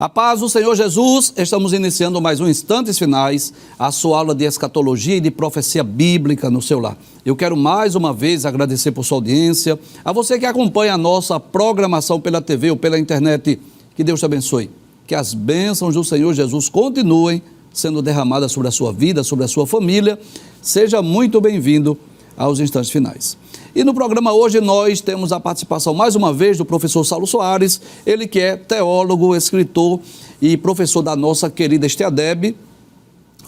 A paz do Senhor Jesus, estamos iniciando mais um Instantes Finais, a sua aula de escatologia e de profecia bíblica no seu lar. Eu quero mais uma vez agradecer por sua audiência, a você que acompanha a nossa programação pela TV ou pela internet. Que Deus te abençoe, que as bênçãos do Senhor Jesus continuem sendo derramadas sobre a sua vida, sobre a sua família. Seja muito bem-vindo aos Instantes Finais. E no programa hoje nós temos a participação mais uma vez do professor Saulo Soares, ele que é teólogo, escritor e professor da nossa querida Esteadeb.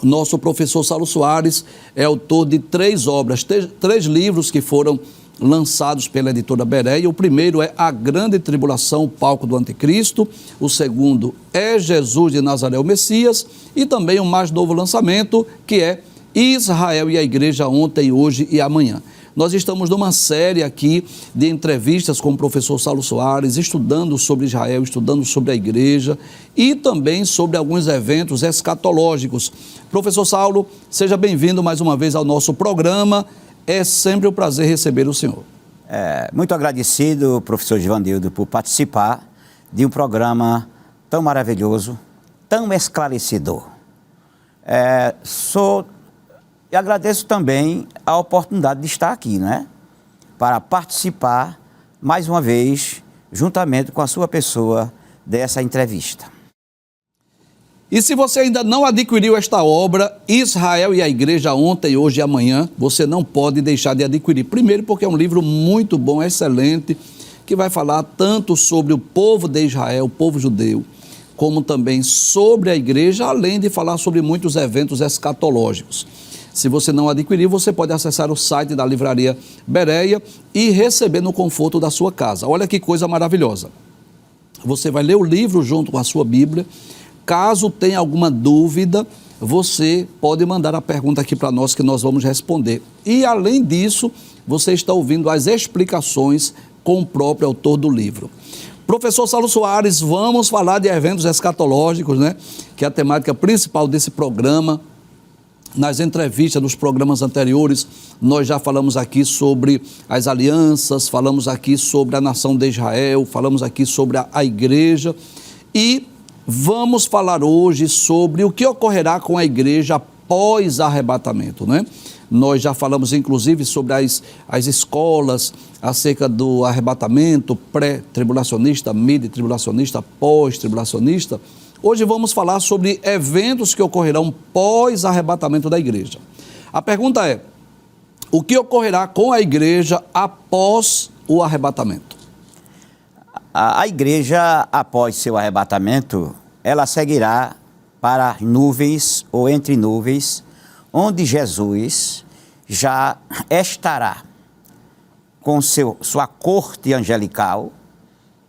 Nosso professor Saulo Soares é autor de 3 obras, 3 livros que foram lançados pela editora Bereia. O primeiro é A Grande Tribulação, o Palco do Anticristo. O segundo é Jesus de Nazaré, o Messias. E também o mais novo lançamento, que é Israel e a Igreja ontem, hoje e amanhã. Nós estamos numa série aqui de entrevistas com o professor Saulo Soares, estudando sobre Israel, estudando sobre a igreja e também sobre alguns eventos escatológicos. Professor Saulo, seja bem-vindo mais uma vez ao nosso programa. É sempre um prazer receber o senhor. Muito agradecido, professor Givanildo, por participar de um programa tão maravilhoso, tão esclarecedor. E agradeço também a oportunidade de estar aqui, né? Para participar, mais uma vez, juntamente com a sua pessoa, dessa entrevista. E se você ainda não adquiriu esta obra, Israel e a Igreja ontem, hoje e amanhã, você não pode deixar de adquirir. Primeiro porque é um livro muito bom, excelente, que vai falar tanto sobre o povo de Israel, o povo judeu, como também sobre a igreja, além de falar sobre muitos eventos escatológicos. Se você não adquirir, você pode acessar o site da livraria Bereia e receber no conforto da sua casa. Olha que coisa maravilhosa. Você vai ler o livro junto com a sua Bíblia. Caso tenha alguma dúvida, você pode mandar a pergunta aqui para nós que nós vamos responder. E além disso, você está ouvindo as explicações com o próprio autor do livro. Professor Saulo Soares, vamos falar de eventos escatológicos, né? Que é a temática principal desse programa. Nas entrevistas dos programas anteriores, nós já falamos aqui sobre as alianças, falamos aqui sobre a nação de Israel, falamos aqui sobre a igreja e vamos falar hoje sobre o que ocorrerá com a igreja após arrebatamento, né? Nós já falamos inclusive sobre as escolas acerca do arrebatamento pré-tribulacionista, mid-tribulacionista, pós-tribulacionista. Hoje vamos falar sobre eventos que ocorrerão pós-arrebatamento da igreja. A pergunta é, o que ocorrerá com a igreja após o arrebatamento? A igreja, após seu arrebatamento, ela seguirá para as nuvens ou entre nuvens, onde Jesus já estará com sua corte angelical,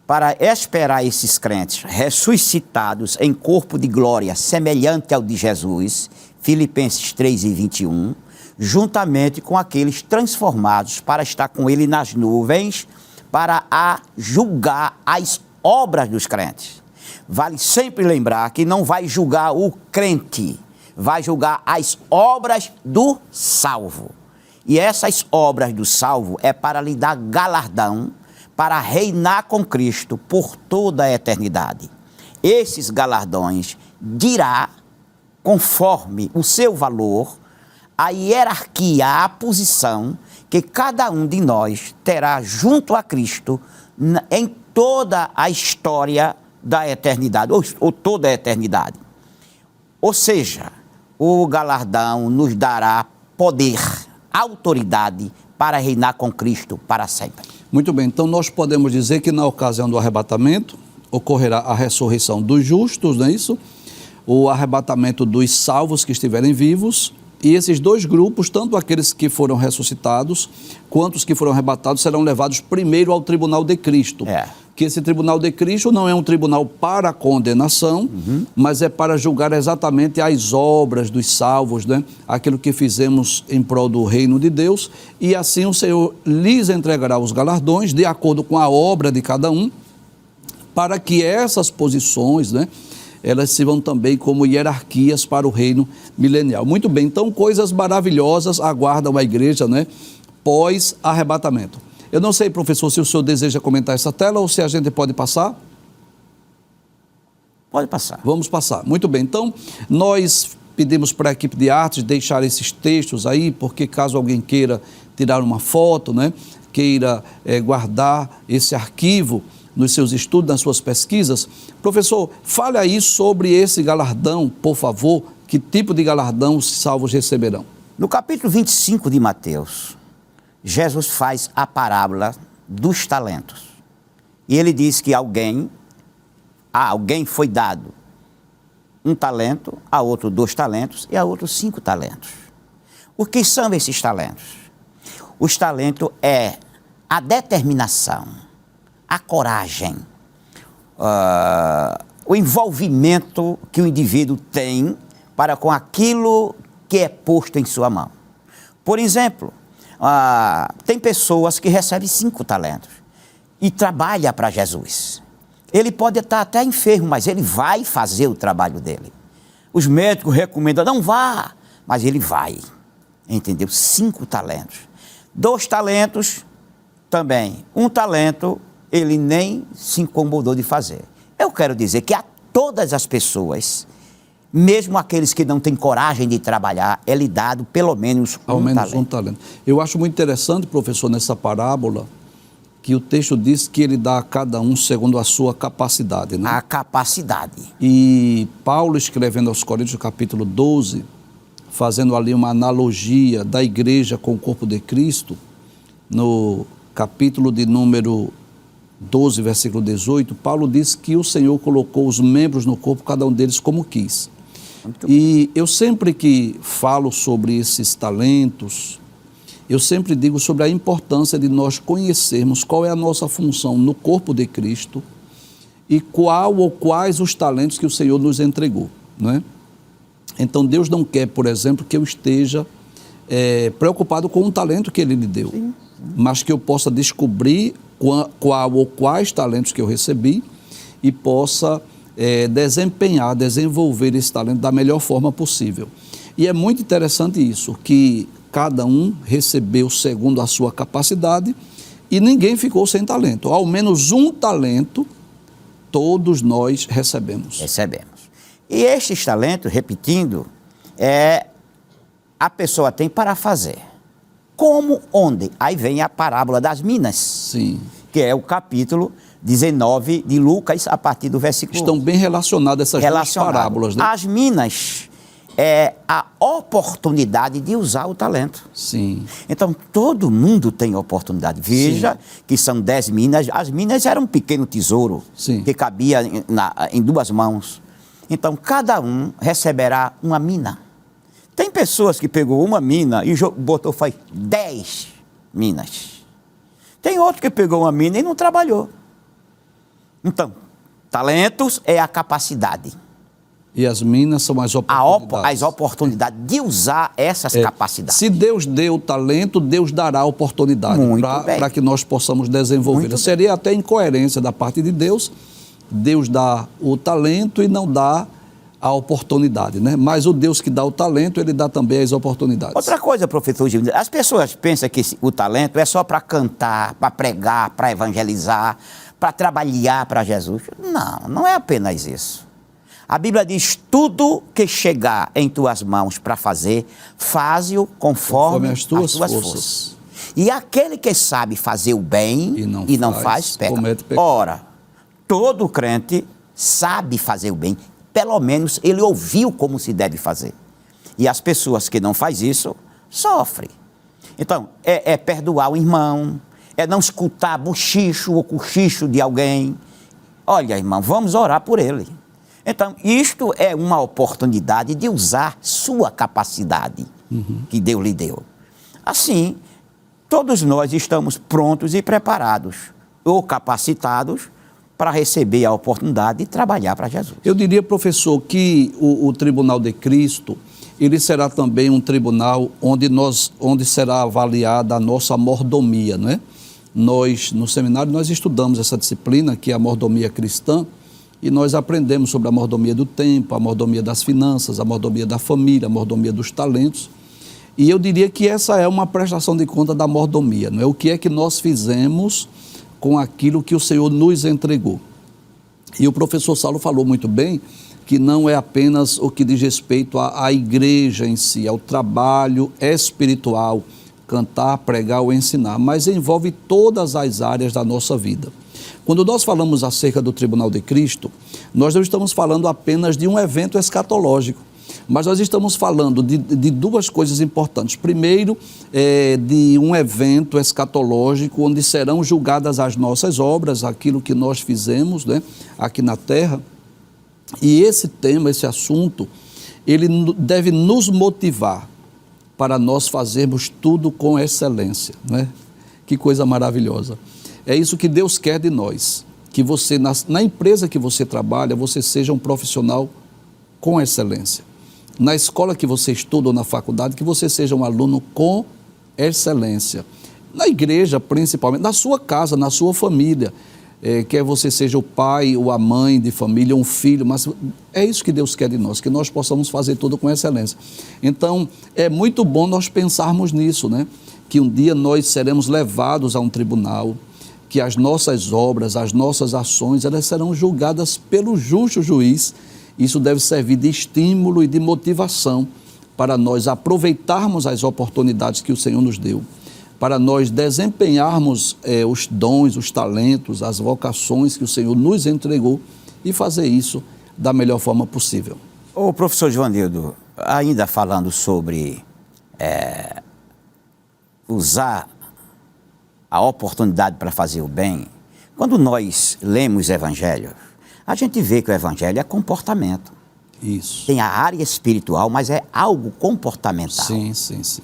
para esperar esses crentes ressuscitados em corpo de glória semelhante ao de Jesus, Filipenses 3:21, juntamente com aqueles transformados para estar com ele nas nuvens, para julgar as obras dos crentes. Vale sempre lembrar que não vai julgar o crente, vai julgar as obras do salvo. E essas obras do salvo é para lhe dar galardão, para reinar com Cristo por toda a eternidade. Esses galardões dirá, conforme o seu valor, a hierarquia, a posição que cada um de nós terá junto a Cristo em toda a história da eternidade, ou toda a eternidade. Ou seja, o galardão nos dará poder, autoridade para reinar com Cristo para sempre. Muito bem, então nós podemos dizer que na ocasião do arrebatamento ocorrerá a ressurreição dos justos, não é isso? O arrebatamento dos salvos que estiverem vivos, e esses 2 grupos, tanto aqueles que foram ressuscitados, quanto os que foram arrebatados, serão levados primeiro ao tribunal de Cristo. Que esse tribunal de Cristo não é um tribunal para condenação, mas é para julgar exatamente as obras dos salvos, né? Aquilo que fizemos em prol do reino de Deus, e assim o Senhor lhes entregará os galardões de acordo com a obra de cada um, para que essas posições, né, elas sirvam também como hierarquias para o reino milenial. Muito bem, então coisas maravilhosas aguardam a igreja, né, pós-arrebatamento. Eu não sei, professor, se o senhor deseja comentar essa tela ou se a gente pode passar. Pode passar. Vamos passar. Muito bem. Então, nós pedimos para a equipe de artes deixar esses textos aí, porque caso alguém queira tirar uma foto, né, queira guardar esse arquivo nos seus estudos, nas suas pesquisas. Professor, fale aí sobre esse galardão, por favor. Que tipo de galardão os salvos receberão? No capítulo 25 de Mateus, Jesus faz a parábola dos talentos. E ele diz que a alguém foi dado um talento, a outro 2 talentos e a outro 5 talentos. O que são esses talentos? Os talentos é a determinação, a coragem, o envolvimento que o indivíduo tem para com aquilo que é posto em sua mão. Por exemplo, tem pessoas que recebem 5 talentos e trabalham para Jesus. Ele pode estar até enfermo, mas ele vai fazer o trabalho dele. Os médicos recomendam, não vá, mas ele vai, entendeu? 5 talentos. 2 talentos também. 1 talento, ele nem se incomodou de fazer. Eu quero dizer que a todas as pessoas, mesmo aqueles que não têm coragem de trabalhar, é lhe dado pelo menos um talento. Eu acho muito interessante, professor, nessa parábola, que o texto diz que ele dá a cada um segundo a sua capacidade, né? A capacidade. E Paulo, escrevendo aos Coríntios, capítulo 12, fazendo ali uma analogia da igreja com o corpo de Cristo, no capítulo de número 12, versículo 18, Paulo diz que o Senhor colocou os membros no corpo, cada um deles como quis. E eu sempre que falo sobre esses talentos, eu sempre digo sobre a importância de nós conhecermos qual é a nossa função no corpo de Cristo e qual ou quais os talentos que o Senhor nos entregou, não é? Então Deus não quer, por exemplo, que eu esteja preocupado com um talento que Ele lhe deu, sim, mas que eu possa descobrir qual ou quais talentos que eu recebi e possa desenvolver esse talento da melhor forma possível. E é muito interessante isso, que cada um recebeu segundo a sua capacidade e ninguém ficou sem talento. Ao menos um talento todos nós recebemos. Recebemos. E estes talentos, repetindo, a pessoa tem para fazer. Como, onde? Aí vem a parábola das minas. Sim. Que é o capítulo 19 de Lucas, a partir do versículo... Estão bem relacionadas essas duas parábolas, né? As minas é a oportunidade de usar o talento. Sim. Então, todo mundo tem oportunidade. Veja, sim, que são 10 minas. As minas eram um pequeno tesouro, sim, que cabia em 2 mãos. Então, cada um receberá uma mina. Tem pessoas que pegou uma mina e botou, faz 10 minas. Tem outro que pegou uma mina e não trabalhou. Então, talentos é a capacidade. E as minas são as oportunidades. As oportunidades de usar essas capacidades. Se Deus deu o talento, Deus dará a oportunidade para que nós possamos desenvolver. Seria até incoerência da parte de Deus, Deus dá o talento e não dá a oportunidade, né? Mas o Deus que dá o talento, Ele dá também as oportunidades. Outra coisa, professor Gil, as pessoas pensam que o talento é só para cantar, para pregar, para evangelizar, para trabalhar para Jesus. Não, não é apenas isso. A Bíblia diz, tudo que chegar em tuas mãos para fazer, faze-o conforme as tuas forças. E aquele que sabe fazer o bem e não faz, peca. Ora, todo crente sabe fazer o bem, pelo menos ele ouviu como se deve fazer. E as pessoas que não fazem isso, sofrem. Então, é perdoar o irmão, é não escutar bochicho ou cochicho de alguém. Olha, irmão, vamos orar por ele. Então, isto é uma oportunidade de usar sua capacidade que Deus lhe deu. Assim, todos nós estamos prontos e preparados, ou capacitados, para receber a oportunidade de trabalhar para Jesus. Eu diria, professor, que o Tribunal de Cristo, ele será também um tribunal onde será avaliada a nossa mordomia, não é? Nós, no seminário, nós estudamos essa disciplina, que é a mordomia cristã, e nós aprendemos sobre a mordomia do tempo, a mordomia das finanças, a mordomia da família, a mordomia dos talentos. E eu diria que essa é uma prestação de conta da mordomia, não é? O que é que nós fizemos com aquilo que o Senhor nos entregou. E o professor Saulo falou muito bem que não é apenas o que diz respeito à igreja em si, ao trabalho espiritual, cantar, pregar ou ensinar, mas envolve todas as áreas da nossa vida. Quando nós falamos acerca do Tribunal de Cristo, nós não estamos falando apenas de um evento escatológico, mas nós estamos falando de duas coisas importantes. Primeiro, de um evento escatológico onde serão julgadas as nossas obras, aquilo que nós fizemos, né, aqui na terra. E esse tema, esse assunto, ele deve nos motivar para nós fazermos tudo com excelência, né? Que coisa maravilhosa. É isso que Deus quer de nós, que você, na empresa que você trabalha, você seja um profissional com excelência. Na escola que você estuda ou na faculdade, que você seja um aluno com excelência. Na igreja, principalmente, na sua casa, na sua família, quer você seja o pai ou a mãe de família, um filho, mas é isso que Deus quer de nós, que nós possamos fazer tudo com excelência. Então, é muito bom nós pensarmos nisso, né? Que um dia nós seremos levados a um tribunal, que as nossas obras, as nossas ações, elas serão julgadas pelo justo juiz. Isso deve servir de estímulo e de motivação para nós aproveitarmos as oportunidades que o Senhor nos deu, para nós desempenharmos os dons, os talentos, as vocações que o Senhor nos entregou e fazer isso da melhor forma possível. Ô, professor Givanildo, ainda falando sobre usar a oportunidade para fazer o bem, quando nós lemos o Evangelho, a gente vê que o Evangelho é comportamento. Isso. Tem a área espiritual, mas é algo comportamental. Sim, sim, sim.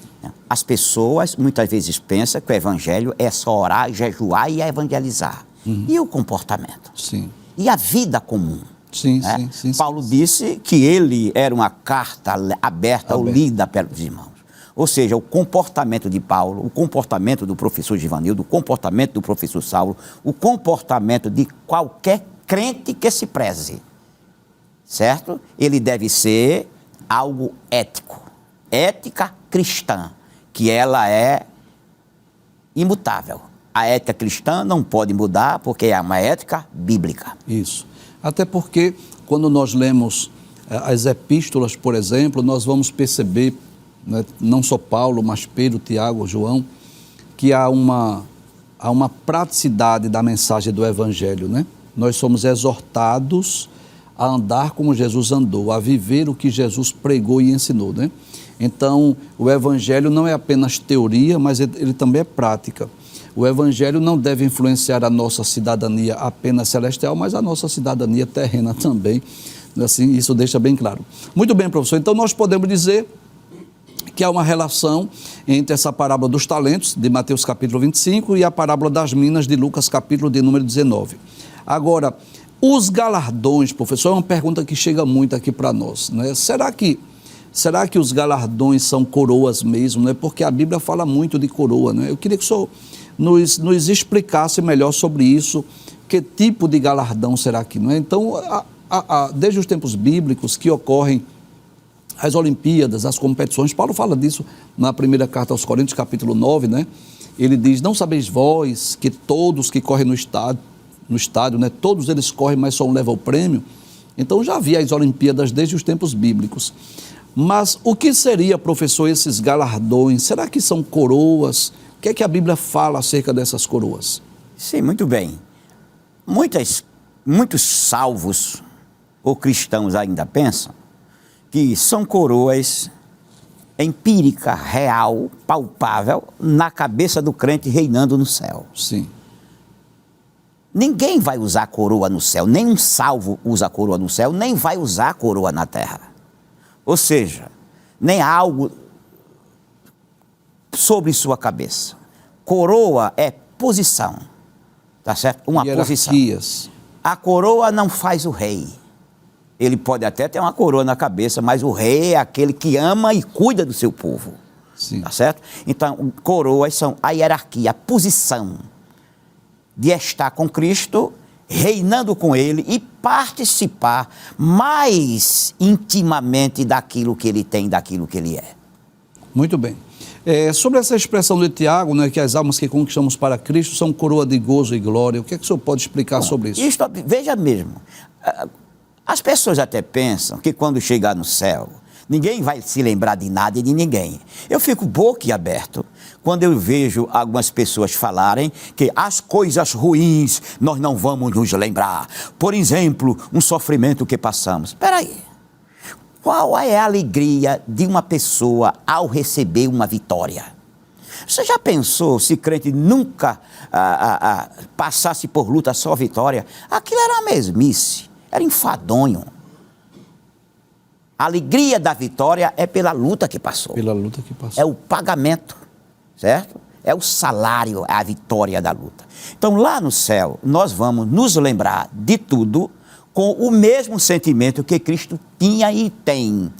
As pessoas muitas vezes pensam que o Evangelho é só orar, jejuar e evangelizar. E o comportamento? Sim. E a vida comum? Sim, né? sim, sim. Paulo disse que ele era uma carta aberta ou lida pelos irmãos. Ou seja, o comportamento de Paulo, o comportamento do professor Givanildo, o comportamento do professor Saulo, o comportamento de qualquer crente que se preze, certo? Ele deve ser algo ético, ética cristã, que ela é imutável. A ética cristã não pode mudar porque é uma ética bíblica. Isso. Até porque quando nós lemos as epístolas, por exemplo, nós vamos perceber, né, não só Paulo, mas Pedro, Tiago, João, que há uma praticidade da mensagem do Evangelho, né? Nós somos exortados a andar como Jesus andou, a viver o que Jesus pregou e ensinou, né? Então, o Evangelho não é apenas teoria, mas ele também é prática. O Evangelho não deve influenciar a nossa cidadania apenas celestial, mas a nossa cidadania terrena também. Assim, isso deixa bem claro. Muito bem, professor. Então, nós podemos dizer que há uma relação entre essa parábola dos talentos, de Mateus capítulo 25, e a parábola das minas, de Lucas capítulo de número 19. Agora, os galardões, professor, é uma pergunta que chega muito aqui para nós, né? Será que os galardões são coroas mesmo, né? Porque a Bíblia fala muito de coroa, né? Eu queria que o senhor nos explicasse melhor sobre isso, que tipo de galardão será que, não é? Então, desde os tempos bíblicos que ocorrem as Olimpíadas, as competições, Paulo fala disso na primeira carta aos Coríntios, capítulo 9, né? Ele diz, não sabeis vós que todos que correm no estádio, né? Todos eles correm, mas só um leva o prêmio. Então já havia as Olimpíadas desde os tempos bíblicos. Mas o que seria, professor, esses galardões? Será que são coroas? O que é que a Bíblia fala acerca dessas coroas? Sim, muito bem. Muitos salvos ou cristãos ainda pensam que são coroas empírica, real, palpável, na cabeça do crente reinando no céu. Sim. Ninguém vai usar coroa no céu, nem um salvo usa coroa no céu, nem vai usar coroa na terra. Ou seja, nem algo sobre sua cabeça. Coroa é posição, tá certo? Uma posição. A coroa não faz o rei. Ele pode até ter uma coroa na cabeça, mas o rei é aquele que ama e cuida do seu povo. Sim. Tá certo? Então, coroas são a hierarquia, a posição de estar com Cristo, reinando com Ele e participar mais intimamente daquilo que Ele tem, daquilo que Ele é. Muito bem. Sobre essa expressão de Tiago, né, que as almas que conquistamos para Cristo são coroa de gozo e glória, o que é que o senhor pode explicar sobre isso? Veja mesmo, as pessoas até pensam que quando chegar no céu, ninguém vai se lembrar de nada e de ninguém. Eu fico boquiaberto quando eu vejo algumas pessoas falarem que as coisas ruins nós não vamos nos lembrar. Por exemplo, um sofrimento que passamos. Espera aí. Qual é a alegria de uma pessoa ao receber uma vitória? Você já pensou se crente nunca passasse por luta só vitória? Aquilo era uma mesmice, era enfadonho. A alegria da vitória é pela luta que passou. Pela luta que passou. É o pagamento, certo? É o salário, é a vitória da luta. Então, lá no céu, nós vamos nos lembrar de tudo com o mesmo sentimento que Cristo tinha e tem.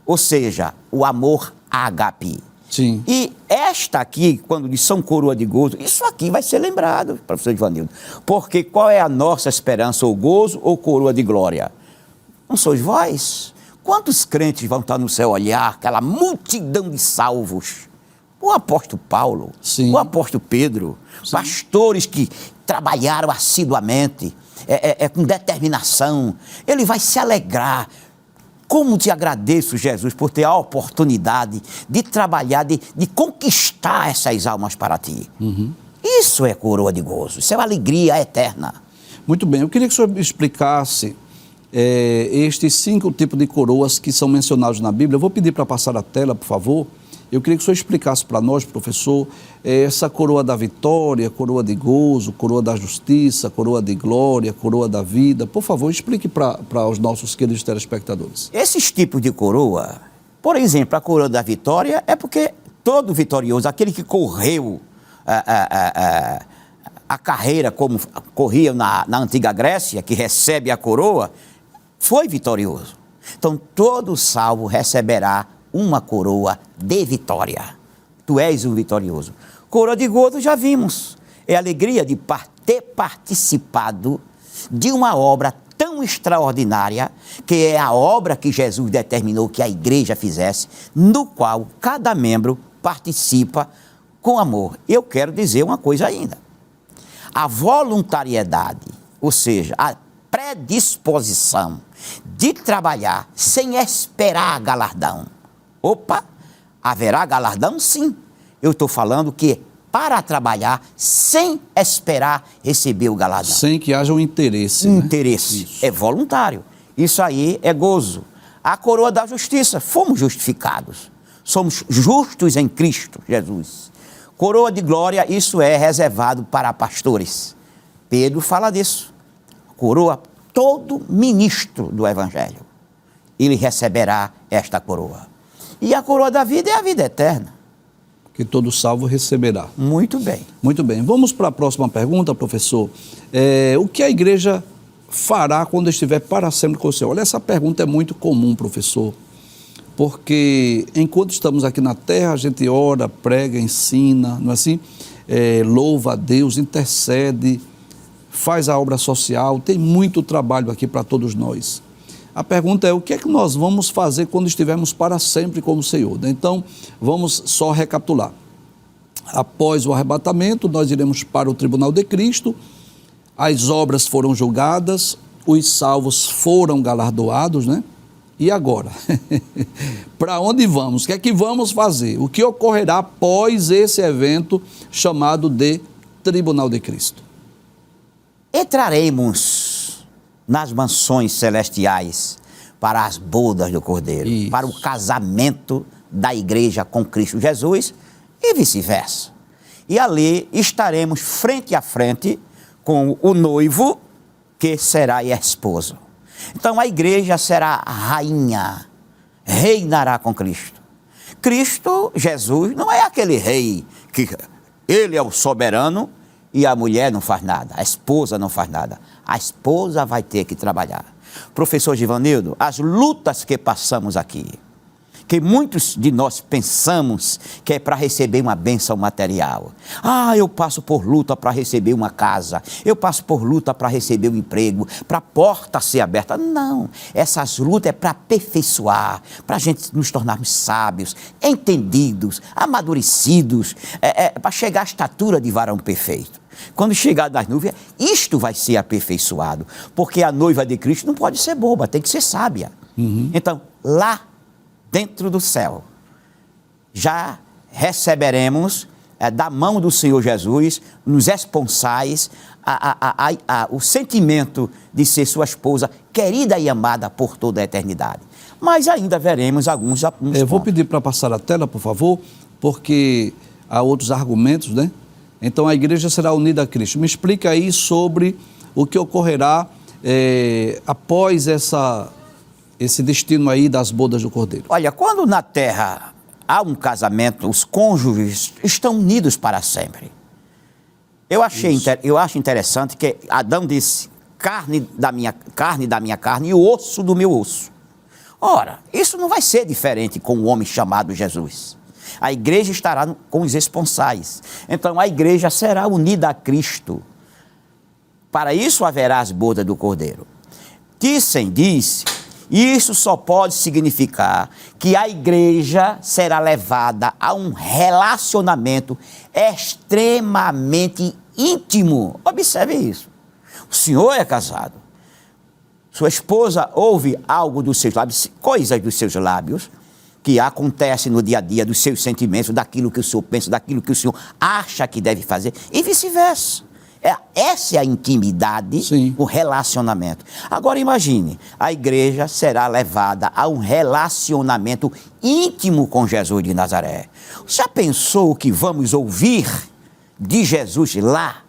Ou seja, o amor ágape. Sim. E esta aqui, quando diz são coroa de gozo, isso aqui vai ser lembrado, professor Ivanildo. Porque qual é a nossa esperança, ou gozo ou coroa de glória? Não sois vós? Quantos crentes vão estar no céu olhar aquela multidão de salvos? O apóstolo Paulo, sim, o apóstolo Pedro, sim, pastores que trabalharam assiduamente, com determinação. Ele vai se alegrar. Como te agradeço, Jesus, por ter a oportunidade de trabalhar, de conquistar essas almas para ti. Uhum. Isso é coroa de gozo, isso é uma alegria eterna. Muito bem, eu queria que o senhor explicasse estes 5 tipos de coroas que são mencionados na Bíblia. Eu vou pedir para passar a tela, por favor. Eu queria que o senhor explicasse para nós, professor, essa coroa da vitória, coroa de gozo, coroa da justiça, coroa de glória, coroa da vida. Por favor, explique para os nossos queridos telespectadores. Esses tipos de coroa, por exemplo, a coroa da vitória é porque todo vitorioso, aquele que correu a carreira como corria na antiga Grécia, que recebe a coroa, foi vitorioso. Então, todo salvo receberá uma coroa de vitória. Tu és um vitorioso. Coroa de gozo já vimos. É a alegria de ter participado de uma obra tão extraordinária, que é a obra que Jesus determinou que a igreja fizesse, no qual cada membro participa com amor. Eu quero dizer uma coisa ainda. A voluntariedade, ou seja, a predisposição de trabalhar sem esperar galardão. Opa, haverá galardão? Sim. Eu estou falando que para trabalhar sem esperar receber o galardão. Sem que haja um interesse. Interesse. Né? É voluntário. Isso aí é gozo. A coroa da justiça. Fomos justificados. Somos justos em Cristo Jesus. Coroa de glória, isso é reservado para pastores. Pedro fala disso. Coroa, todo ministro do Evangelho, ele receberá esta coroa. E a coroa da vida é a vida eterna. Que todo salvo receberá. Muito bem. Muito bem. Vamos para a próxima pergunta, professor. O que a igreja fará quando estiver para sempre com o Senhor? Olha, essa pergunta é muito comum, professor. Porque enquanto estamos aqui na terra, a gente ora, prega, ensina, não é assim? Louva a Deus, intercede, faz a obra social, tem muito trabalho aqui para todos nós. A pergunta é, o que é que nós vamos fazer quando estivermos para sempre com o Senhor? Então, vamos só recapitular. Após o arrebatamento, nós iremos para o tribunal de Cristo, as obras foram julgadas, os salvos foram galardoados, né? E agora? Para onde vamos? O que é que vamos fazer? O que ocorrerá após esse evento chamado de Tribunal de Cristo? Entraremos nas mansões celestiais para as bodas do Cordeiro, isso, para o casamento da igreja com Cristo Jesus e vice-versa. E ali estaremos frente a frente com o noivo, que será esposo. Então a igreja será rainha, reinará com Cristo. Cristo, Jesus, não é aquele rei que ele é o soberano e a mulher não faz nada, a esposa não faz nada. A esposa vai ter que trabalhar. Professor Givanildo, as lutas que passamos aqui, que muitos de nós pensamos que é para receber uma bênção material. Ah, eu passo por luta para receber uma casa, eu passo por luta para receber um emprego, para a porta ser aberta. Não, essas lutas é para aperfeiçoar, para a gente nos tornarmos sábios, entendidos, amadurecidos, para chegar à estatura de varão perfeito. Quando chegar das nuvens, isto vai ser aperfeiçoado, porque a noiva de Cristo não pode ser boba, tem que ser sábia. Então, lá dentro do céu, já receberemos da mão do Senhor Jesus, nos esponsais, o sentimento de ser sua esposa, querida e amada por toda a eternidade. Mas ainda veremos alguns Eu vou pedir para passar a tela, por favor, porque há outros argumentos, né? Então, a igreja será unida a Cristo. Me explica aí sobre o que ocorrerá após esse destino aí das bodas do Cordeiro. Olha, quando na terra há um casamento, os cônjuges estão unidos para sempre. Eu acho interessante que Adão disse, carne da minha carne e osso do meu osso. Ora, isso não vai ser diferente com o homem chamado Jesus. A igreja estará com os esponsais. Então, a igreja será unida a Cristo. Para isso haverá as bodas do Cordeiro. Thyssen diz, isso só pode significar que a igreja será levada a um relacionamento extremamente íntimo. Observe isso. O senhor é casado. Sua esposa ouve algo dos seus lábios, coisas dos seus lábios, que acontece no dia a dia, dos seus sentimentos, daquilo que o senhor pensa, daquilo que o senhor acha que deve fazer, e vice-versa. Essa é a intimidade, sim, o relacionamento. Agora imagine, a igreja será levada a um relacionamento íntimo com Jesus de Nazaré. Já pensou o que vamos ouvir de Jesus lá,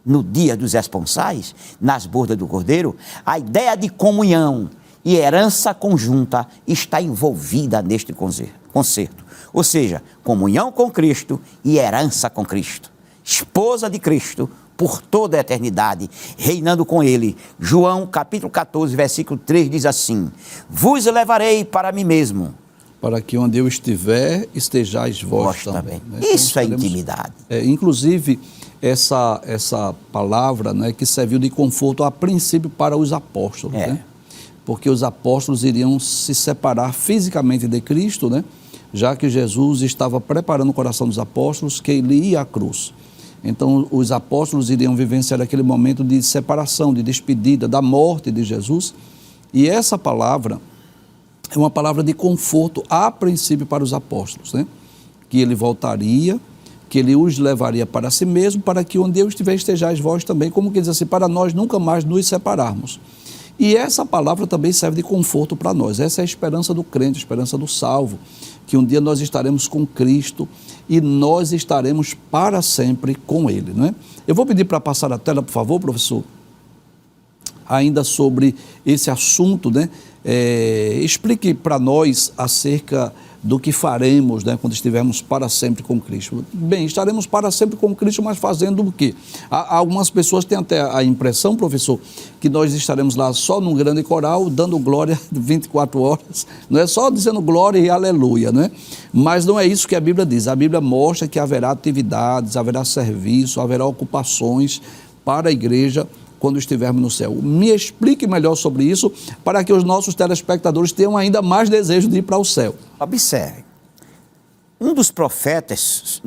no dia dos esponsais, nas bodas do Cordeiro? A ideia de comunhão e herança conjunta está envolvida neste concerto. Ou seja, comunhão com Cristo e herança com Cristo. Esposa de Cristo por toda a eternidade, reinando com Ele. João capítulo 14, versículo 3 diz assim, vos levarei para mim mesmo. Para que onde eu estiver, estejais vós também. Né? Isso então, é intimidade. Inclusive, essa palavra, né, que serviu de conforto a princípio para os apóstolos, né? Porque os apóstolos iriam se separar fisicamente de Cristo, né? Já que Jesus estava preparando o coração dos apóstolos que ele ia à cruz. Então, os apóstolos iriam vivenciar aquele momento de separação, de despedida, da morte de Jesus. E essa palavra é uma palavra de conforto, a princípio, para os apóstolos, né? Que ele voltaria, que ele os levaria para si mesmo, para que onde eu estiver, estejais vós também, como que diz assim, para nós nunca mais nos separarmos. E essa palavra também serve de conforto para nós. Essa é a esperança do crente, a esperança do salvo, que um dia nós estaremos com Cristo e nós estaremos para sempre com Ele, não é? Eu vou pedir para passar a tela, por favor, professor, ainda sobre esse assunto, né? Explique para nós acerca do que faremos, né, quando estivermos para sempre com Cristo. Bem, estaremos para sempre com Cristo, mas fazendo o quê? Algumas pessoas têm até a impressão, professor, que nós estaremos lá só num grande coral, dando glória 24 horas, não é só dizendo glória e aleluia, né? Mas não é isso que a Bíblia diz. A Bíblia mostra que haverá atividades, haverá serviço, haverá ocupações para a igreja quando estivermos no céu. Me explique melhor sobre isso, para que os nossos telespectadores tenham ainda mais desejo de ir para o céu. Observe, um dos profetas,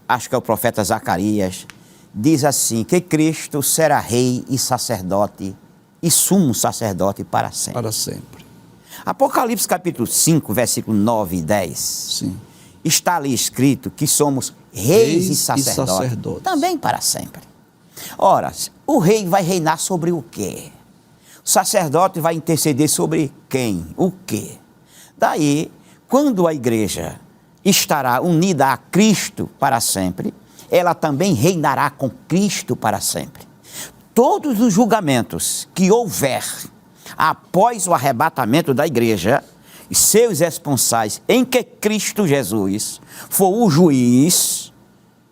acho que é o profeta Zacarias, diz assim, que Cristo será rei e sacerdote, e sumo sacerdote para sempre. Para sempre. Apocalipse capítulo 5, versículo 9 e 10, sim, está ali escrito que somos reis e sacerdotes, também para sempre. Ora, o rei vai reinar sobre o quê? O sacerdote vai interceder sobre quem? O quê? Daí, quando a igreja estará unida a Cristo para sempre, ela também reinará com Cristo para sempre. Todos os julgamentos que houver após o arrebatamento da igreja e seus esponsais, em que Cristo Jesus for o juiz,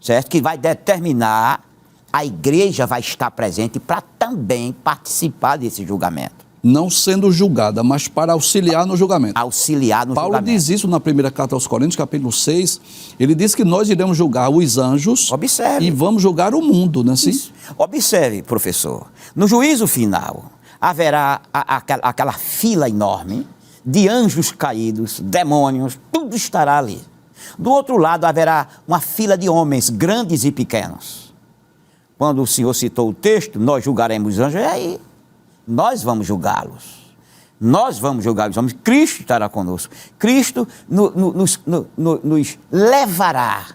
certo? Que vai determinar, a igreja vai estar presente para também participar desse julgamento. não sendo julgada, mas para auxiliar no julgamento. Auxiliar no Paulo julgamento. diz isso na primeira carta aos Coríntios, capítulo 6. Ele diz que nós iremos julgar os anjos. Observe. E vamos julgar o mundo, não é assim? Isso. Observe, professor. No juízo final, haverá aquela fila enorme de anjos caídos, demônios, tudo estará ali. Do outro lado, haverá uma fila de homens, grandes e pequenos. Quando o Senhor citou o texto, nós julgaremos os anjos, é aí. Nós vamos julgá-los. Nós vamos julgar os homens. Cristo estará conosco. Cristo nos levará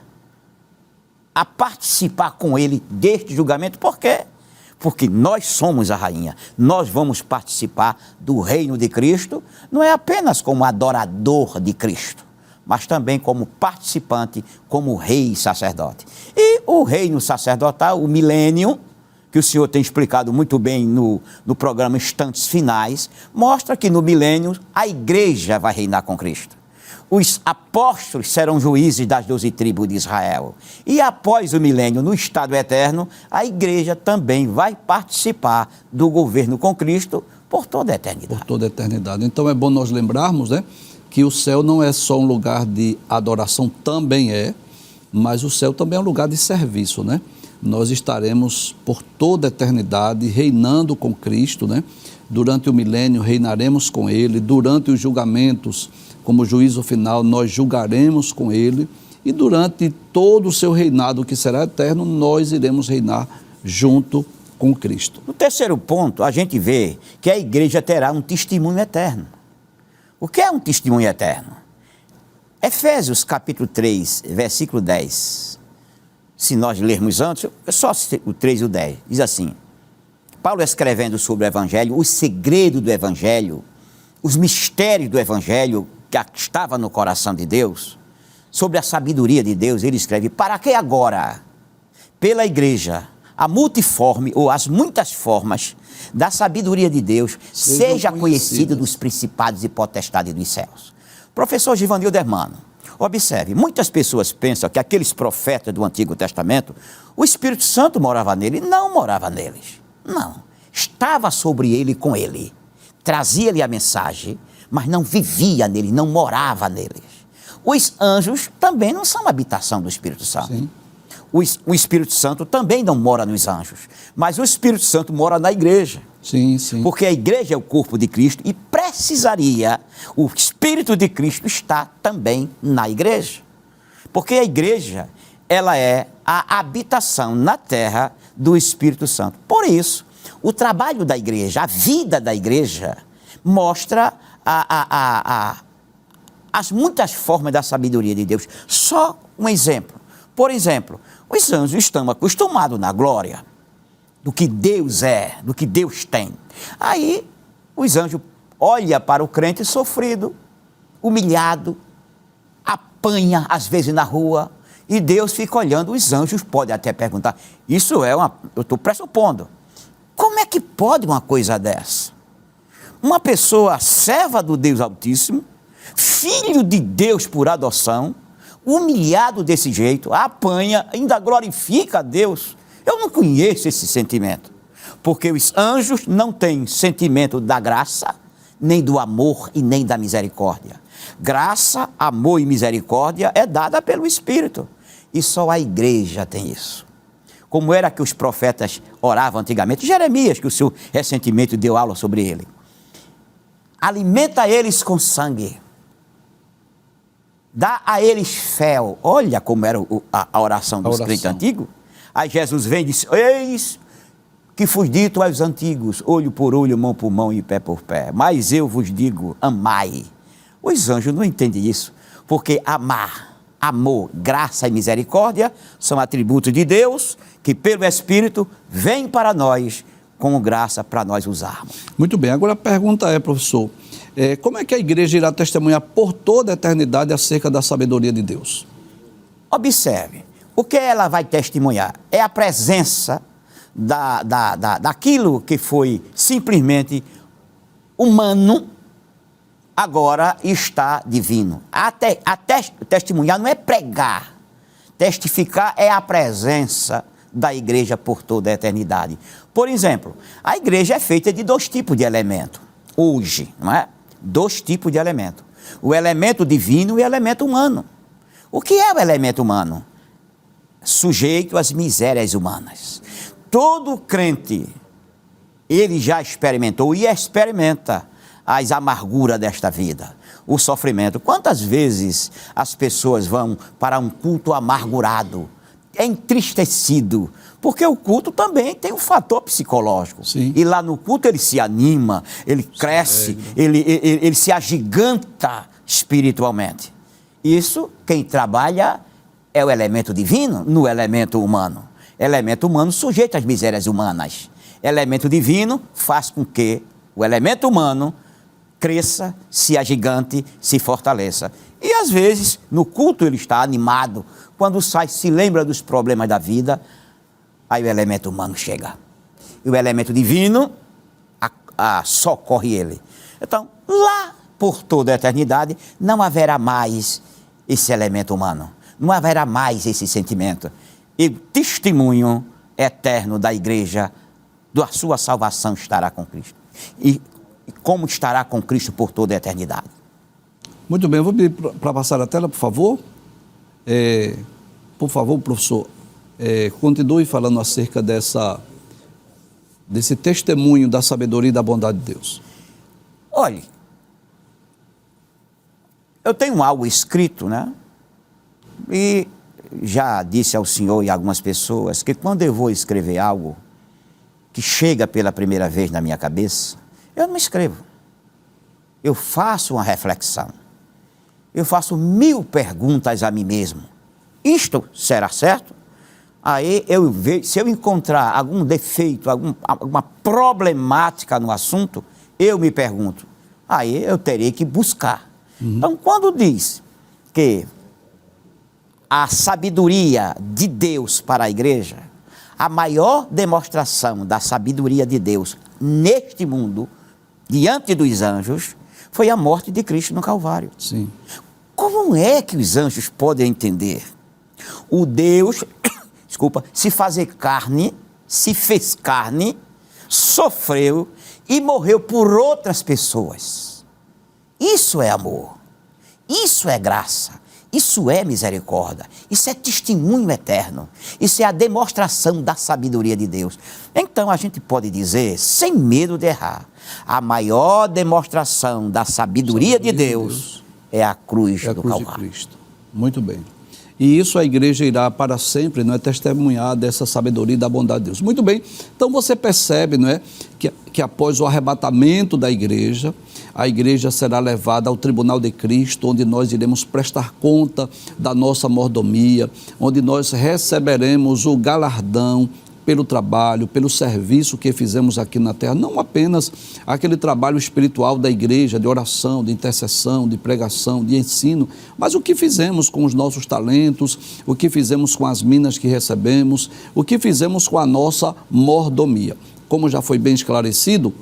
a participar com Ele deste julgamento. Por quê? Porque nós somos a rainha. Nós vamos participar do reino de Cristo, não é apenas como adorador de Cristo, mas também como participante, como rei e sacerdote. E o reino sacerdotal, o milênio, que o senhor tem explicado muito bem no programa Instantes Finais, mostra que no milênio a igreja vai reinar com Cristo. Os apóstolos serão juízes das 12 tribos de Israel. E após o milênio, no estado eterno, a igreja também vai participar do governo com Cristo por toda a eternidade. Por toda a eternidade. Então é bom nós lembrarmos, né, que o céu não é só um lugar de adoração, também é, mas o céu também é um lugar de serviço, né? Nós estaremos por toda a eternidade reinando com Cristo, né? Durante o milênio reinaremos com Ele, durante os julgamentos, como juízo final, nós julgaremos com Ele, e durante todo o seu reinado, que será eterno, nós iremos reinar junto com Cristo. No terceiro ponto, a gente vê que a igreja terá um testemunho eterno. O que é um testemunho eterno? Efésios capítulo 3, versículo 10. Se nós lermos antes, só o 3 e o 10, diz assim: Paulo escrevendo sobre o Evangelho, o segredo do Evangelho, os mistérios do Evangelho que estava no coração de Deus, sobre a sabedoria de Deus, ele escreve: para que agora, pela igreja, a multiforme ou as muitas formas da sabedoria de Deus seja conhecida dos principados e potestades dos céus. Professor Givanildo Hermano, observe, muitas pessoas pensam que aqueles profetas do Antigo Testamento, o Espírito Santo morava nele. Não morava neles, não. Estava sobre ele, com ele. Trazia-lhe a mensagem, mas não vivia nele, não morava neles. Os anjos também não são habitação do Espírito Santo. Sim. O Espírito Santo também não mora nos anjos, mas o Espírito Santo mora na igreja. Sim, sim. Porque a igreja é o corpo de Cristo e precisaria o Espírito de Cristo estar também na igreja. Porque a igreja, ela é a habitação na terra do Espírito Santo. Por isso, o trabalho da igreja, a vida da igreja, mostra as muitas formas da sabedoria de Deus. Só um exemplo. Por exemplo, os anjos estão acostumados na glória do que Deus é, do que Deus tem. Aí, os anjos olham para o crente sofrido, humilhado, apanha às vezes na rua, e Deus fica olhando. Os anjos podem até perguntar, eu estou pressupondo, como é que pode uma coisa dessa? Uma pessoa serva do Deus Altíssimo, filho de Deus por adoção, humilhado desse jeito, apanha, ainda glorifica a Deus. Eu não conheço esse sentimento, porque os anjos não têm sentimento da graça, nem do amor e nem da misericórdia. Graça, amor e misericórdia é dada pelo Espírito, e só a igreja tem isso. Como era que os profetas oravam antigamente? Jeremias, que o senhor recentemente deu aula sobre ele. Alimenta eles com sangue, dá a eles fel. Olha como era a oração dos crentes antigos. Aí Jesus vem e diz: eis que vos dito aos antigos, olho por olho, mão por mão e pé por pé. Mas eu vos digo, amai. Os anjos não entendem isso, porque amar, amor, graça e misericórdia são atributos de Deus, que pelo Espírito vem para nós, como graça para nós usarmos. Muito bem, agora a pergunta é, professor, como é que a igreja irá testemunhar por toda a eternidade acerca da sabedoria de Deus? Observe, o que ela vai testemunhar é a presença daquilo que foi simplesmente humano, agora está divino. Testemunhar não é pregar, testificar é a presença da igreja por toda a eternidade. Por exemplo, a igreja é feita de 2 tipos de elementos. hoje, não é? Dois tipos de elemento. O elemento divino e o elemento humano. O que é o elemento humano? Sujeito às misérias humanas. Todo crente, ele já experimentou e experimenta as amarguras desta vida, o sofrimento. Quantas vezes as pessoas vão para um culto amargurado, entristecido, porque o culto também tem um fator psicológico. Sim. E lá no culto ele se anima, ele cresce, ele se agiganta espiritualmente. Isso, quem trabalha é o elemento divino no elemento humano. Elemento humano sujeito às misérias humanas. Elemento divino faz com que o elemento humano cresça, se agigante, se fortaleça. E às vezes, no culto ele está animado, quando sai, se lembra dos problemas da vida, aí o elemento humano chega. E o elemento divino socorre ele. Então, lá por toda a eternidade, não haverá mais esse elemento humano. Não haverá mais esse sentimento. E o testemunho eterno da igreja, da sua salvação, estará com Cristo. E como estará com Cristo por toda a eternidade. Muito bem, eu vou pedir para passar a tela, por favor. Por favor, professor, continue falando acerca desse testemunho da sabedoria e da bondade de Deus. Olhe, eu tenho algo escrito, né? E já disse ao senhor e a algumas pessoas que quando eu vou escrever algo que chega pela primeira vez na minha cabeça, eu não escrevo. Eu faço uma reflexão. Eu faço 1000 perguntas a mim mesmo. Isto será certo? Aí eu vejo, se eu encontrar algum defeito, alguma problemática no assunto, eu me pergunto. Aí eu terei que buscar. Então, quando diz que a sabedoria de Deus para a igreja, a maior demonstração da sabedoria de Deus neste mundo, diante dos anjos, foi a morte de Cristo no Calvário. Sim. Como é que os anjos podem entender? O Deus, se fazer carne, se fez carne, sofreu e morreu por outras pessoas. Isso é amor. Isso é graça. Isso é misericórdia. Isso é testemunho eterno. Isso é a demonstração da sabedoria de Deus. Então a gente pode dizer, sem medo de errar, a maior demonstração da sabedoria de Deus é a cruz do Calvário. De Cristo. Muito bem. E isso a igreja irá para sempre, não é, testemunhar dessa sabedoria e da bondade de Deus. Muito bem. Então você percebe, não é, que após o arrebatamento da igreja, a igreja será levada ao tribunal de Cristo, onde nós iremos prestar conta da nossa mordomia, onde nós receberemos o galardão pelo trabalho, pelo serviço que fizemos aqui na terra, não apenas aquele trabalho espiritual da igreja, de oração, de intercessão, de pregação, de ensino, mas o que fizemos com os nossos talentos, o que fizemos com as minas que recebemos, o que fizemos com a nossa mordomia. Como já foi bem esclarecido,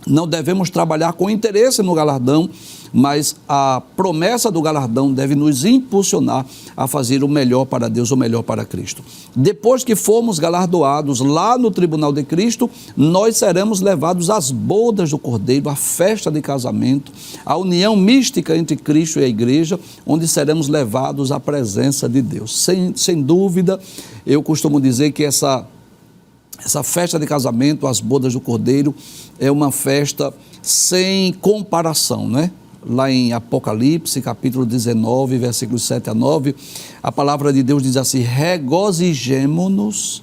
não devemos trabalhar com interesse no galardão, mas a promessa do galardão deve nos impulsionar a fazer o melhor para Deus, o melhor para Cristo. Depois que formos galardoados lá no tribunal de Cristo, nós seremos levados às bodas do Cordeiro, à festa de casamento, à união mística entre Cristo e a igreja, onde seremos levados à presença de Deus. Sem dúvida, eu costumo dizer que essa festa de casamento, as bodas do Cordeiro, é uma festa sem comparação, né? Lá em Apocalipse, capítulo 19, versículos 7 a 9, a palavra de Deus diz assim: regozijemo-nos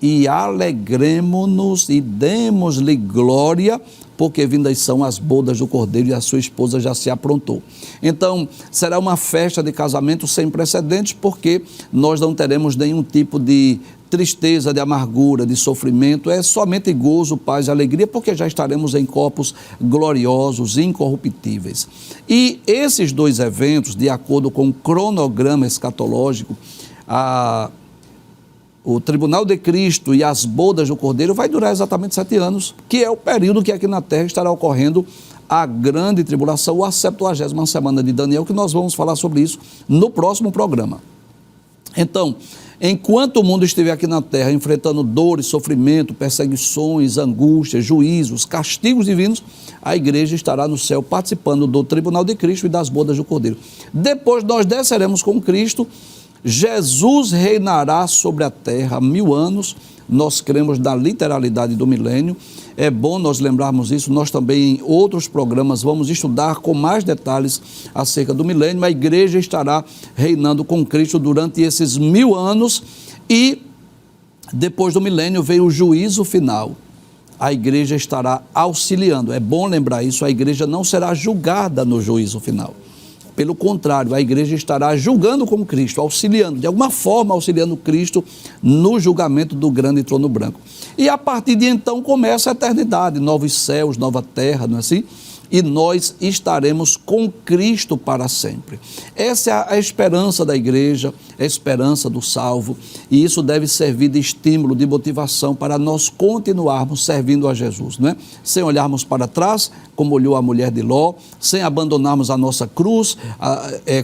e alegremo-nos e demos-lhe glória, porque vindas são as bodas do Cordeiro e a sua esposa já se aprontou. Então, será uma festa de casamento sem precedentes, porque nós não teremos nenhum tipo de tristeza, de amargura, de sofrimento, é somente gozo, paz e alegria, porque já estaremos em corpos gloriosos, incorruptíveis. E esses dois eventos, de acordo com o cronograma escatológico, o Tribunal de Cristo e as bodas do Cordeiro vai durar exatamente 7 anos, que é o período que aqui na Terra estará ocorrendo a grande tribulação, a 70ª semana de Daniel, que nós vamos falar sobre isso no próximo programa. Então, Enquanto o mundo estiver aqui na terra enfrentando dores, sofrimento, perseguições, angústias, juízos, castigos divinos, a igreja estará no céu participando do tribunal de Cristo e das bodas do Cordeiro. Depois nós desceremos com Cristo, Jesus reinará sobre a terra 1000 anos. Nós cremos na literalidade do milênio. É bom nós lembrarmos isso. Nós também, em outros programas, vamos estudar com mais detalhes acerca do milênio. A igreja estará reinando com Cristo durante esses 1000 anos e depois do milênio vem o juízo final. A igreja estará auxiliando. É bom lembrar isso, a igreja não será julgada no juízo final. Pelo contrário, a igreja estará julgando com Cristo, auxiliando, de alguma forma auxiliando Cristo no julgamento do grande trono branco. E a partir de então começa a eternidade, novos céus, nova terra, não é assim? E nós estaremos com Cristo para sempre. Essa é a esperança da igreja, a esperança do salvo, e isso deve servir de estímulo, de motivação para nós continuarmos servindo a Jesus, não é? Sem olharmos para trás, como olhou a mulher de Ló, sem abandonarmos a nossa cruz,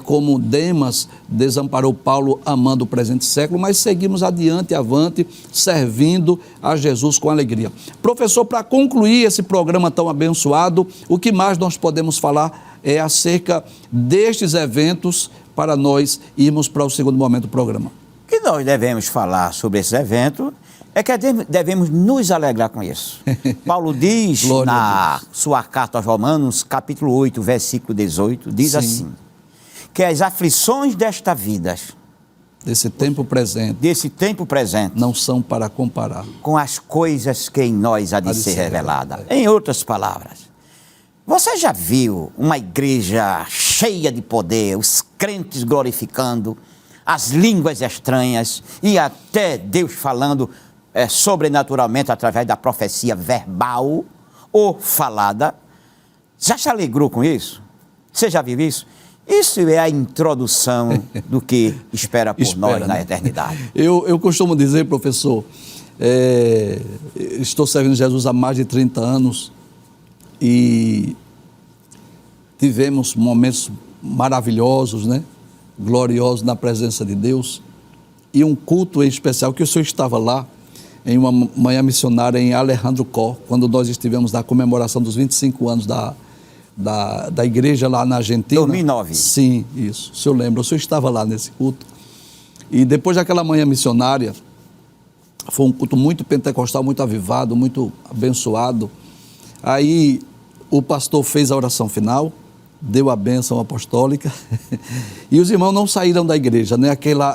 como Demas desamparou Paulo amando o presente século, mas seguimos adiante e avante, servindo a Jesus com alegria. Professor, para concluir esse programa tão abençoado, o que mais nós podemos falar é acerca destes eventos para nós irmos para o segundo momento do programa. O que nós devemos falar sobre esse evento é que devemos nos alegrar com isso. Paulo diz na sua carta aos Romanos, capítulo 8, versículo 18, diz assim, que as aflições desta vida, desse tempo presente, não são para comparar com as coisas que em nós há de ser revelada. Em outras palavras, você já viu uma igreja cheia de poder, os crentes glorificando, as línguas estranhas e até Deus falando sobrenaturalmente através da profecia verbal ou falada? Já se alegrou com isso? Você já viu isso? Isso é a introdução do que espera por nós na eternidade. Eu costumo dizer, professor, estou servindo Jesus há mais de 30 anos e tivemos momentos maravilhosos, né? Gloriosos na presença de Deus, e um culto em especial, que o senhor estava lá, em uma manhã missionária em Alejandro Cor, quando nós estivemos na comemoração dos 25 anos da igreja lá na Argentina. 2009. Sim, isso, o senhor lembra, o senhor estava lá nesse culto, e depois daquela manhã missionária, foi um culto muito pentecostal, muito avivado, muito abençoado. Aí o pastor fez a oração final, deu a bênção apostólica e os irmãos não saíram da igreja, né? Aquela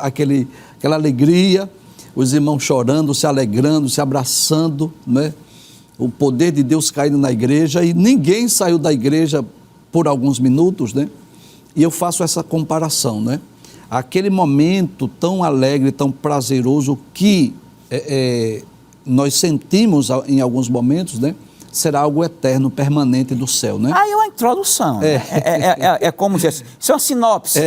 alegria, os irmãos chorando, se alegrando, se abraçando, né? O poder de Deus caindo na igreja, e ninguém saiu da igreja por alguns minutos, né? E eu faço essa comparação, né? Aquele momento tão alegre, tão prazeroso que nós sentimos em alguns momentos, né? Será algo eterno, permanente do céu, né? Aí é uma introdução. É como se isso é uma sinopse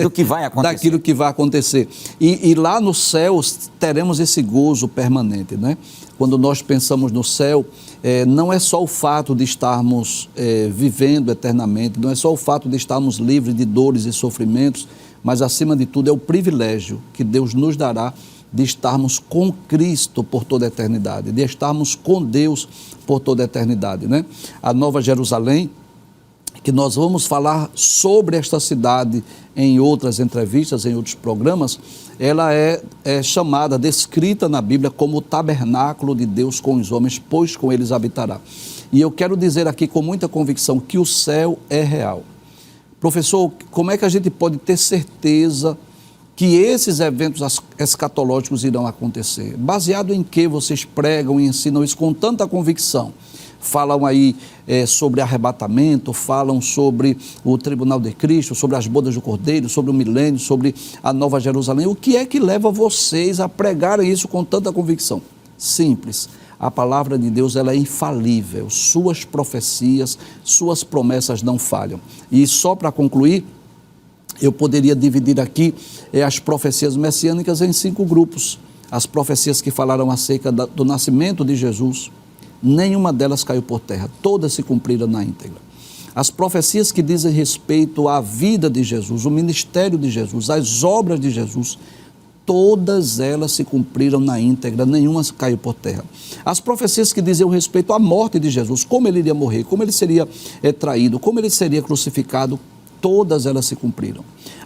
do que vai acontecer. Daquilo que vai acontecer. E lá no céu teremos esse gozo permanente, né? Quando nós pensamos no céu, não é só o fato de estarmos vivendo eternamente, não é só o fato de estarmos livres de dores e sofrimentos, mas acima de tudo é o privilégio que Deus nos dará de estarmos com Cristo por toda a eternidade, de estarmos com Deus por toda a eternidade, né? A Nova Jerusalém, que nós vamos falar sobre esta cidade em outras entrevistas, em outros programas, ela é chamada, descrita na Bíblia como o tabernáculo de Deus com os homens, pois com eles habitará. E eu quero dizer aqui com muita convicção que o céu é real. Professor, como é que a gente pode ter certeza que esses eventos escatológicos irão acontecer? Baseado em que vocês pregam e ensinam isso com tanta convicção? Falam aí sobre arrebatamento, falam sobre o tribunal de Cristo, sobre as bodas do Cordeiro, sobre o milênio, sobre a Nova Jerusalém. O que é que leva vocês a pregarem isso com tanta convicção? Simples. A palavra de Deus, ela é infalível. Suas profecias, suas promessas não falham. E só para concluir, eu poderia dividir aqui as profecias messiânicas em 5 grupos. As profecias que falaram acerca do nascimento de Jesus, nenhuma delas caiu por terra, todas se cumpriram na íntegra. As profecias que dizem respeito à vida de Jesus, o ministério de Jesus, as obras de Jesus, todas elas se cumpriram na íntegra, nenhuma caiu por terra. As profecias que diziam respeito à morte de Jesus, como ele iria morrer, como ele seria traído, como ele seria crucificado, todas elas se cumpriram.